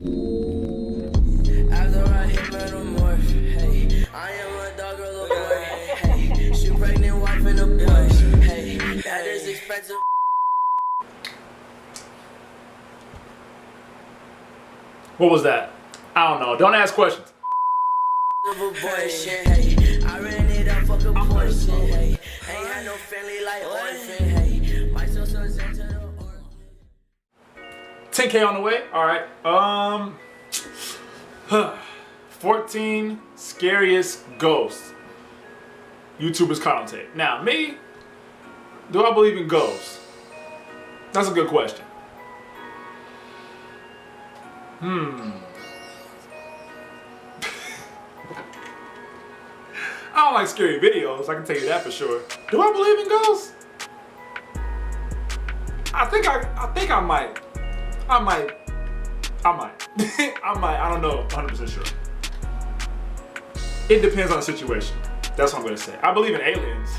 After I hit metamorph, hey, I am a dog girl of war, hey, shoot pregnant wife in a Porsche, hey, that is expensive. What was that? I don't know. Don't ask questions. Abortion, hey, I ran it up, fuck abortion, hey, ain't had no family like orphan, hey, my sister's into the orphan. 10K on the way. All right. 14 scariest ghosts YouTubers commentate. Now, me, do I believe in ghosts? That's a good question. I don't like scary videos, I can tell you that for sure. Do I believe in ghosts? I think I might. I might. I don't know 100% sure. It depends on the situation. That's what I'm gonna say. I believe in aliens.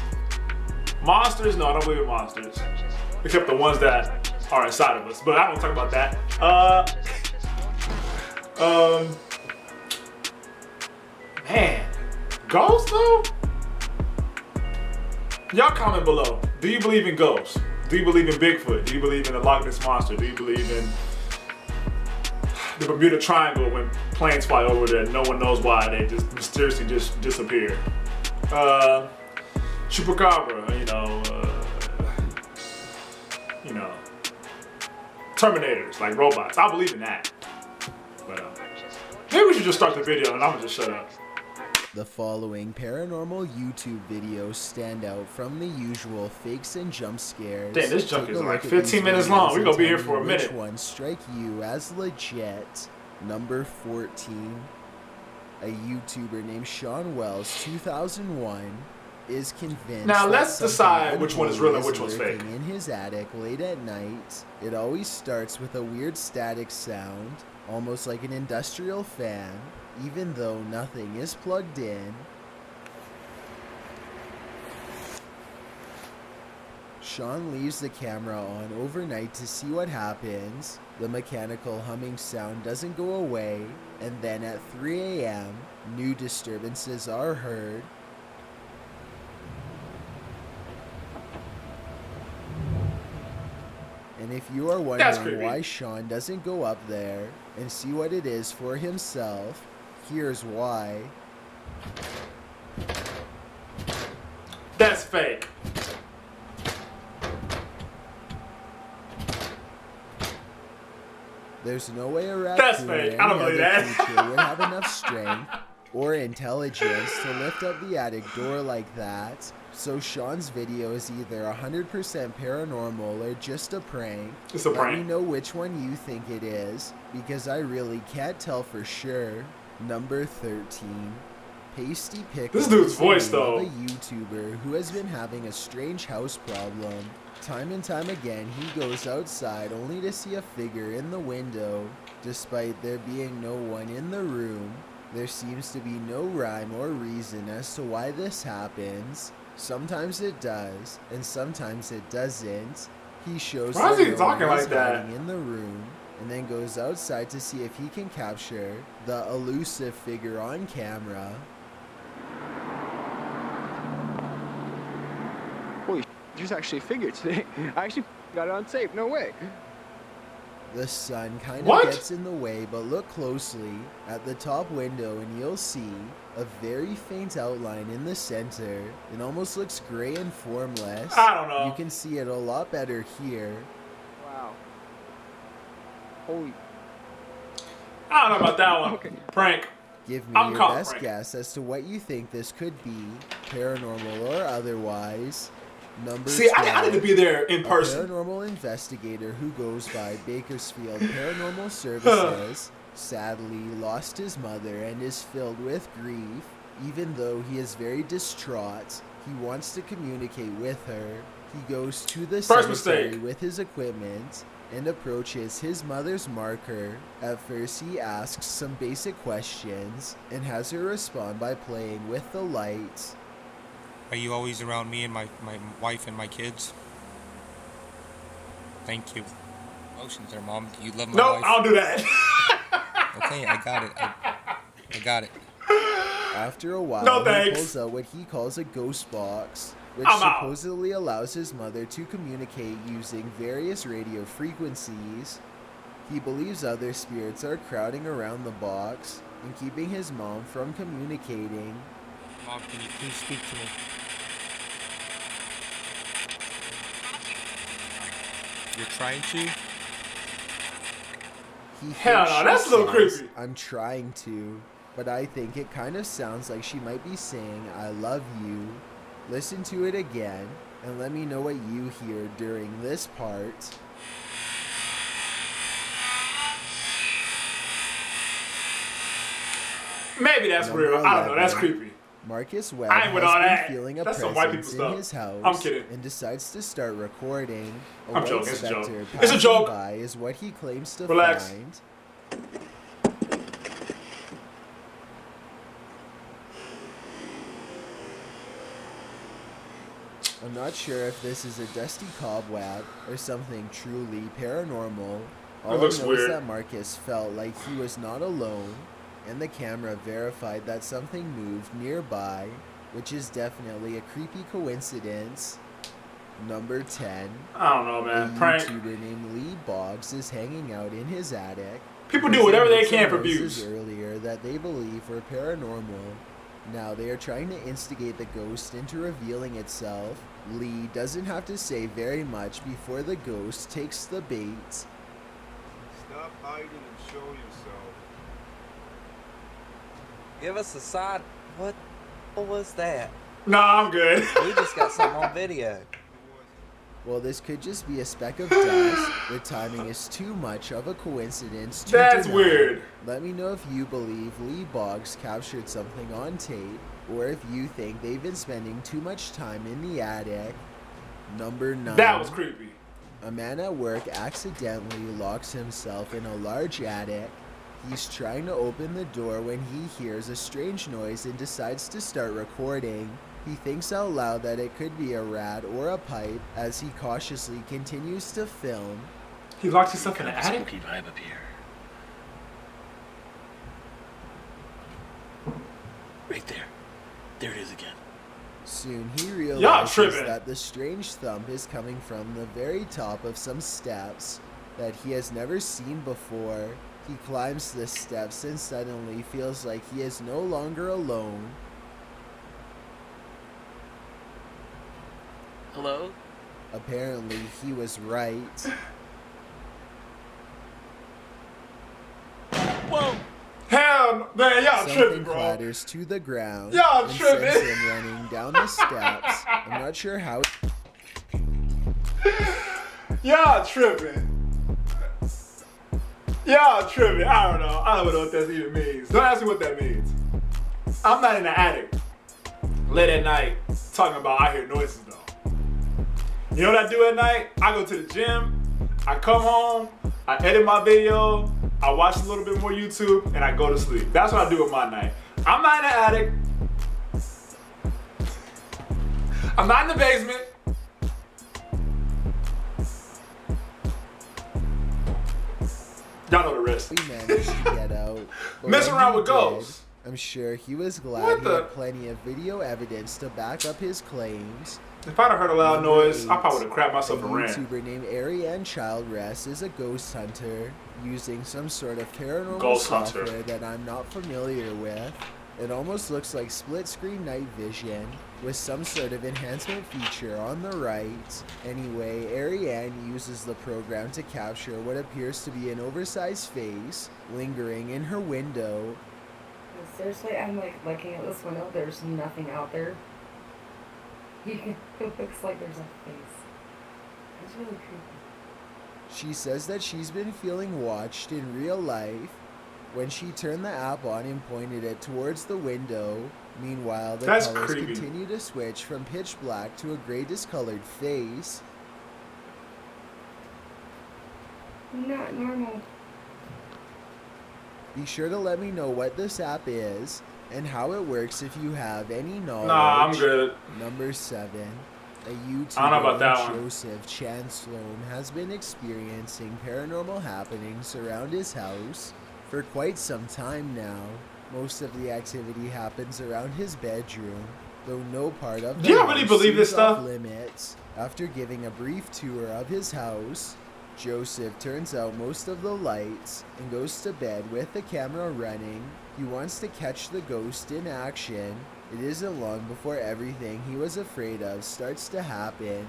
Monsters, no, I don't believe in monsters. Except the ones that are inside of us. But I don't talk about that. Man, ghosts though? Y'all comment below. Do you believe in ghosts? Do you believe in Bigfoot? Do you believe in the Loch Ness Monster? Do you believe in the Bermuda Triangle when planes fly over there and no one knows why they just mysteriously just disappear? Chupacabra, Terminators, like robots. I believe in that. But maybe we should just start the video and I'm gonna just shut up. The following paranormal YouTube videos stand out from the usual fakes and jump scares. Damn, this junk is like 15 minutes long. We're gonna be here for a minute. Which ones strike you as legit? Number 14. A YouTuber named Sean Wells, 2001, is convinced. Now let's decide which one is real and which one's fake. In his attic late at night, it always starts with a weird static sound, almost like an industrial fan, even though nothing is plugged in. Sean leaves the camera on overnight to see what happens. The mechanical humming sound doesn't go away, and then at 3 a.m., new disturbances are heard. And if you are wondering why Sean doesn't go up there and see what it is for himself, here's why. That's fake. There's no way a That's raccoon or fake. any I don't believe other that. creature would have enough strength or intelligence to lift up the attic door like that. So Sean's video is either 100% paranormal or just a prank. It's a prank. Let me know which one you think it is, because I really can't tell for sure. Number 13. Pasty Pickle. This dude's voice, is though. a YouTuber who has been having a strange house problem. Time and time again, he goes outside only to see a figure in the window. Despite there being no one in the room, there seems to be no rhyme or reason as to why this happens. Sometimes it does, and sometimes it doesn't. He shows Why is he that no talking one like is that? hiding in the room, and then goes outside to see if he can capture the elusive figure on camera. Holy there's actually a figure today. I actually got it on tape, no way. The sun kind of What? gets in the way, but look closely at the top window and you'll see a very faint outline in the center. It almost looks gray and formless. I don't know. You can see it a lot better here. Wow. Holy. I don't know about that one. Okay. Prank. Give me I'm your calling best prank. guess as to what you think this could be, paranormal or otherwise. Number See, I need to 12. be there in A person. paranormal investigator who goes by Bakersfield Paranormal Services sadly lost his mother and is filled with grief. Even though he is very distraught, he wants to communicate with her. He goes to the First cemetery mistake. with his equipment and approaches his mother's marker. At first he asks some basic questions and has her respond by playing with the light. Are you always around me and my wife and my kids? Thank you. Emotions there, Mom. Do you love my No, wife? I don't do that. okay. I got it. I got it. After a while, No he thanks. pulls out what he calls a ghost box, which I'm out. supposedly allows his mother to communicate using various radio frequencies. He believes other spirits are crowding around the box and keeping his mom from communicating. Mom, can you please speak to me? You're trying to? He Hell thinks no, she that's a little says, creepy. I'm trying to, but I think it kind of sounds like she might be saying, I love you. Listen to it again, and let me know what you hear during this part. Maybe that's Number real. I don't know. That's 11. creepy. Marcus Webb I ain't with has all been that. feeling a That's some white presence people in stuff. his house I'm kidding. and decides to start recording. A I'm white joking. It's a joke. specter It's a passing joke. by is what he claims to Relax. find. I'm not sure if this is a dusty cobweb or something truly paranormal. All I know looks is weird. that Marcus felt like he was not alone, and the camera verified that something moved nearby, which is definitely a creepy coincidence. Number 10. I don't know, A man. Prank. YouTuber named Lee Boggs is hanging out in his attic. People do whatever they Heard some can for noises views. earlier that they believe were paranormal. Now they are trying to instigate the ghost into revealing itself. Lee doesn't have to say very much before the ghost takes the bait. Stop hiding and show yourself. Give us a side. What was that? Nah, I'm good. We just got something on video. Well, this could just be a speck of dust. The timing is too much of a coincidence to That's deny. weird. Let me know if you believe Lee Boggs captured something on tape, or if you think they've been spending too much time in the attic. Number 9. That was creepy. A man at work accidentally locks himself in a large attic. He's trying to open the door when he hears a strange noise and decides to start recording. He thinks out loud that it could be a rat or a pipe as he cautiously continues to film. He locked himself in the attic? Spooky vibe up here. Right there. There it is again. Soon he Y'all realizes tripping. that the strange thump is coming from the very top of some steps that he has never seen before. He climbs the steps and suddenly feels like he is no longer alone. Hello? Apparently, he was right. Whoa! Hell, man, y'all Something tripping, bro. clatters to the ground Y'all and tripping. sends him running down the steps. I'm not sure how. Y'all tripping. Y'all tripping. I don't know. I don't know what that even means. Don't ask me what that means. I'm not in the attic late at night talking about I hear noises though. You know what I do at night? I go to the gym, I come home, I edit my video, I watch a little bit more YouTube, and I go to sleep. That's what I do with my night. I'm not in the attic. I'm not in the basement. Y'all know the rest. He managed to get out. But Messing when around he with did, ghosts. I'm sure he was glad What he the- had plenty of video evidence to back up his claims. If I'd have heard a loud Number noise, I 8, probably would have crapped a myself and ran. YouTuber named Ariane Childress is a ghost hunter using some sort of paranormal Ghost hunter. software that I'm not familiar with. It almost looks like split-screen night vision with some sort of enhancement feature on the right. Anyway, Ariane uses the program to capture what appears to be an oversized face lingering in her window. Seriously, I'm like looking at this window. There's nothing out there. It looks like there's a face. It's really creepy. She says that she's been feeling watched in real life when she turned the app on and pointed it towards the window. Meanwhile, the That's colors creepy. continue to switch from pitch black to a gray discolored face. Not normal. Be sure to let me know what this app is and how it works if you have any knowledge. Nah, I'm good. Number 7. A YouTuber I don't know about that named one. Joseph Chan Sloan has been experiencing paranormal happenings around his house. For quite some time now, most of the activity happens around his bedroom, though no part of the Do you really house believe this seems off stuff? limits. After giving a brief tour of his house, Joseph turns out most of the lights and goes to bed with the camera running. He wants to catch the ghost in action. It isn't long before everything he was afraid of starts to happen.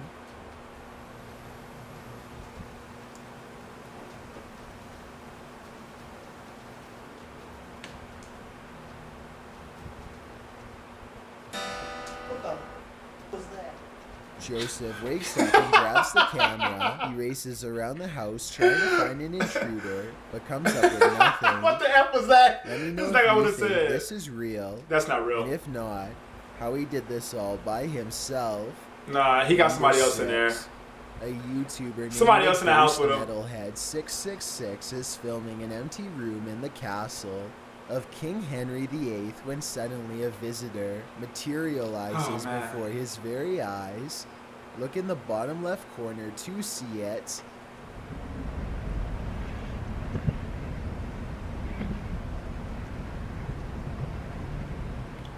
Joseph wakes up and grabs the camera. He races around the house trying to find an intruder, but comes up with nothing. What the F was that? Let me know It's like I if would you have think said. this is real, That's not real. and if not, how he did this all by himself. Nah, he got somebody else in there. A YouTuber named Somebody else in the house with him. Metalhead 666 is filming an empty room in the castle of King Henry VIII when suddenly a visitor materializes before his very eyes. Look in the bottom left corner to see it.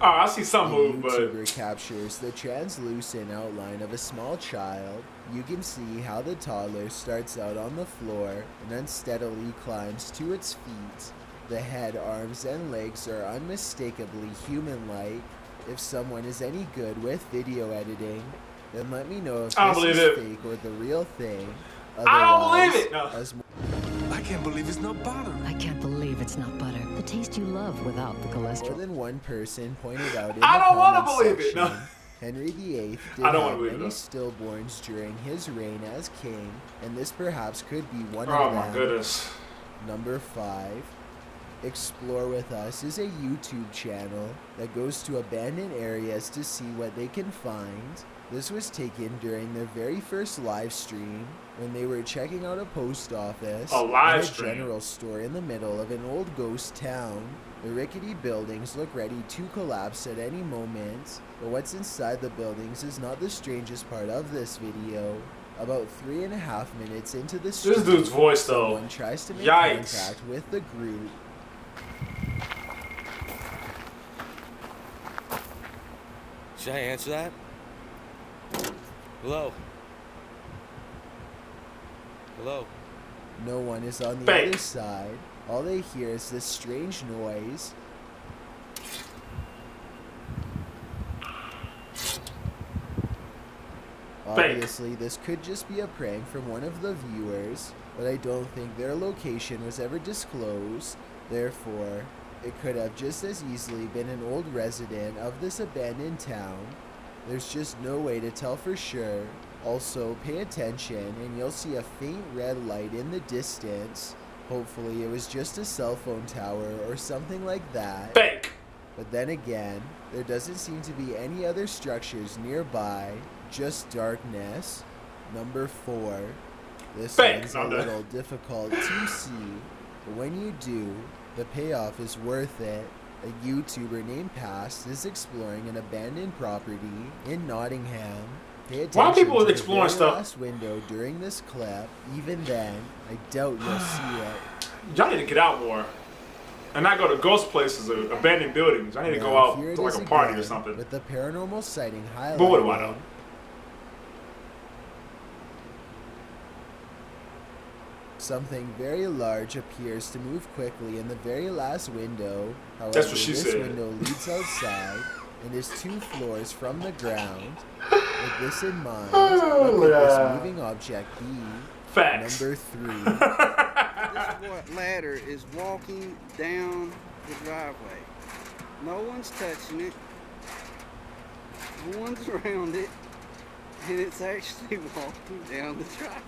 Oh, I see some The move, but YouTuber captures the translucent outline of a small child. You can see how the toddler starts out on the floor and unsteadily climbs to its feet. The head, arms, and legs are unmistakably human-like. If someone is any good with video editing, then let me know if I don't this believe is it. fake or the real thing. I don't believe Otherwise, it. No. as I can't believe it's not butter. I can't believe it's not butter. The taste you love without the more cholesterol. than one person pointed out in I the don't wanna comment believe it, section, no. Henry VIII did I don't wanna have believe many it. stillborns during his reign as king, and this perhaps could be one oh of my them. goodness. Number 5. Explore With Us is a YouTube channel that goes to abandoned areas to see what they can find. This was taken during their very first live stream when they were checking out a post office A live and a stream? general store in the middle of an old ghost town. The rickety buildings look ready to collapse at any moment, but what's inside the buildings is not the strangest part of this video. About 3.5 minutes into the stream, This dude's voice, though. someone tries to make Yikes. contact with the group. Should I answer that? Hello? Hello? No one is on the Fake. other side. All they hear is this strange noise. Obviously, this could just be a prank from one of the viewers, but I don't think their location was ever disclosed. Therefore, it could have just as easily been an old resident of this abandoned town. There's just no way to tell for sure. Also, pay attention and you'll see a faint red light in the distance. Hopefully it was just a cell phone tower or something like that. Fake. But then again, there doesn't seem to be any other structures nearby, just darkness. Number 4. This Fake. one's No, a I'm done. little difficult to see, but when you do, the payoff is worth it. A YouTuber named Past is exploring an abandoned property in Nottingham. Pay attention Why are people to the exploring very stuff? last window during this clip. Even then, I doubt you'll see it. Y'all need to get out more. And not go to ghost places or abandoned buildings. I need to go Now, out here it to like is a party or again, something. with the paranormal sighting highlighted. But what do I know? Something very large appears to move quickly in the very last window. However, That's what she this said. window leads outside and is 2 floors from the ground. With this in mind, what could this moving object be? Facts. Number 3. This ladder is walking down the driveway. No one's touching it. No one's around it. And it's actually walking down the driveway.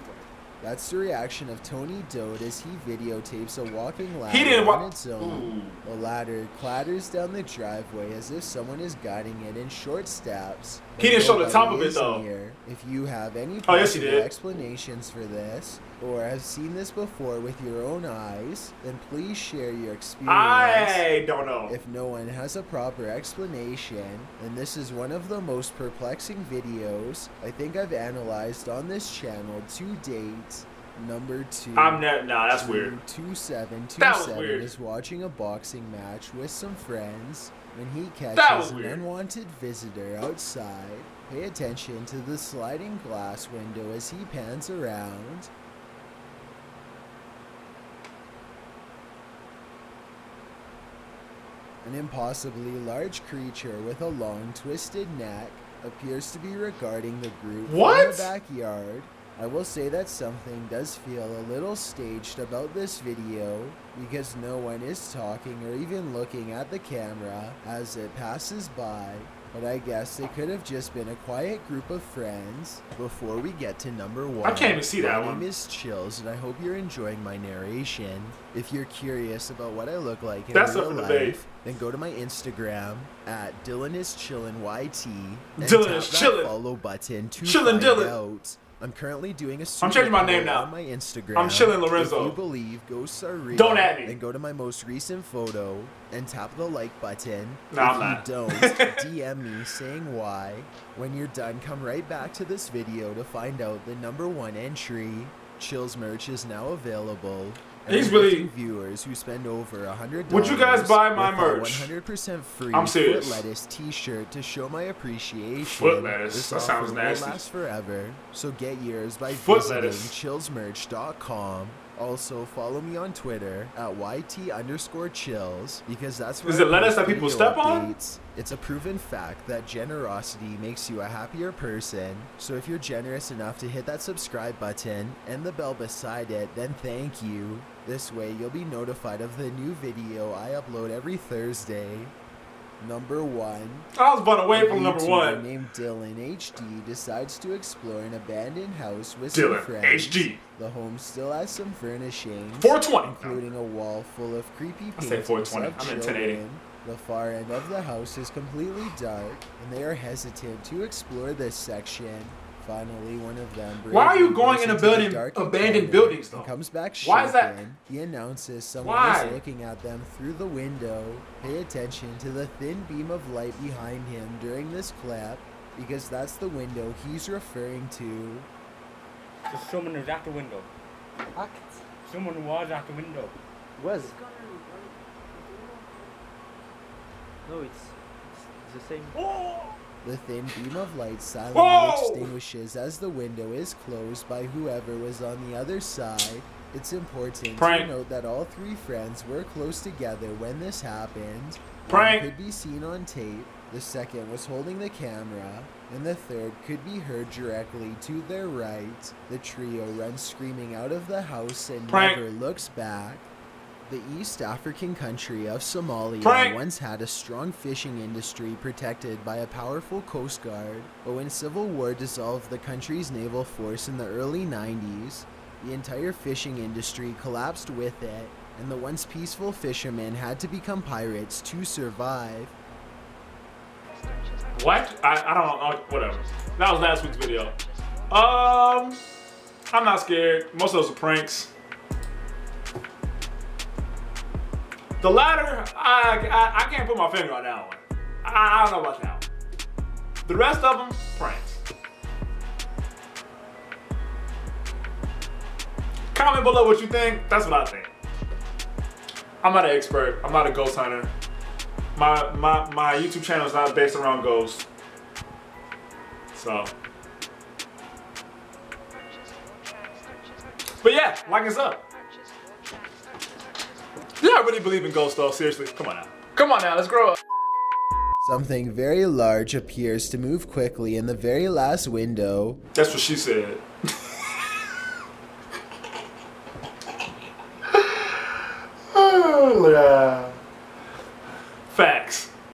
That's the reaction of Tony Doe as he videotapes a walking ladder He didn't on its own. The ladder clatters down the driveway as if someone is guiding it in short steps. He didn't show the Nobody top of it, is though. near. If you have any Oh, yes, he possible did. explanations for this, or have seen this before with your own eyes, then please share your experience. I don't know. If no one has a proper explanation, then this is one of the most perplexing videos I think I've analyzed on this channel to date. Number 2. Nah, that's weird. 2727 is watching a boxing match with some friends when he catches an unwanted visitor outside. Pay attention to the sliding glass window as he pans around. An impossibly large creature with a long twisted neck appears to be regarding the group from the backyard. I will say that something does feel a little staged about this video because no one is talking or even looking at the camera as it passes by. But I guess it could have just been a quiet group of friends. Before we get to number 1, I can't even see that one. My name is Chills, and I hope you're enjoying my narration. If you're curious about what I look like in real life, then go to my Instagram at DylanIsChillinYT and tap that follow button to find out. I'm currently doing a super changing my name now. On my Instagram. I'm Chillin' Lorenzo. If you believe ghosts are real, don't at me. Then go to my most recent photo and tap the like button. No, if I'm not. you don't, DM me saying why. When you're done, come right back to this video to find out the number 1 entry. Chills merch is now available. He's really viewers who spend over $100. Would you guys buy my merch? 100% free. I'm serious. Foot lettuce T-shirt to show my appreciation. Foot lettuce. This that sounds nasty. Will last forever. So get yours by visiting chillsmerch.com. Also, follow me on Twitter at YT_chills because that's where is it lettuce that people step on? It's a proven fact that generosity makes you a happier person. So if you're generous enough to hit that subscribe button and the bell beside it, then thank you. This way you'll be notified of the new video I upload every Thursday. Number 1. I was about to wait for number 1. Named Dylan HD decides to explore an abandoned house with Dylan some friends. HD. The home still has some furnishings, 420, including a wall full of creepy paintings. I say 420. Of I'm in children. 1080. The far end of the house is completely dark, and they are hesitant to explore this section. Finally, one of them. Why are you going in abandoned buildings though? Comes back shaken. Why is that? He announces someone is looking at them through the window. Pay attention to the thin beam of light behind him during this clip, because that's the window he's referring to. So someone was at the window. What? Someone was at the window. Was? No, it's the same. Oh! The thin beam of light silently extinguishes as the window is closed by whoever was on the other side. It's important to note that all 3 friends were close together when this happened. One could be seen on tape, the second was holding the camera, and the third could be heard directly to their right. The trio runs screaming out of the house and never looks back. The East African country of Somalia once had a strong fishing industry protected by a powerful coast guard, but when civil war dissolved the country's naval force in the early 90s, the entire fishing industry collapsed with it, and the once peaceful fishermen had to become pirates to survive. What? I don't know. Whatever. That was last week's video. I'm not scared. Most of those are pranks. The ladder, I can't put my finger on that one. I don't know about that one. The rest of them, pranks. Comment below what you think. That's what I think. I'm not an expert. I'm not a ghost hunter. My YouTube channel is not based around ghosts. So. But yeah, like and sub. Yeah, I really believe in ghosts though, seriously. Come on now. Come on now, let's grow up. Something very large appears to move quickly in the very last window. That's what she said. Oh, yeah.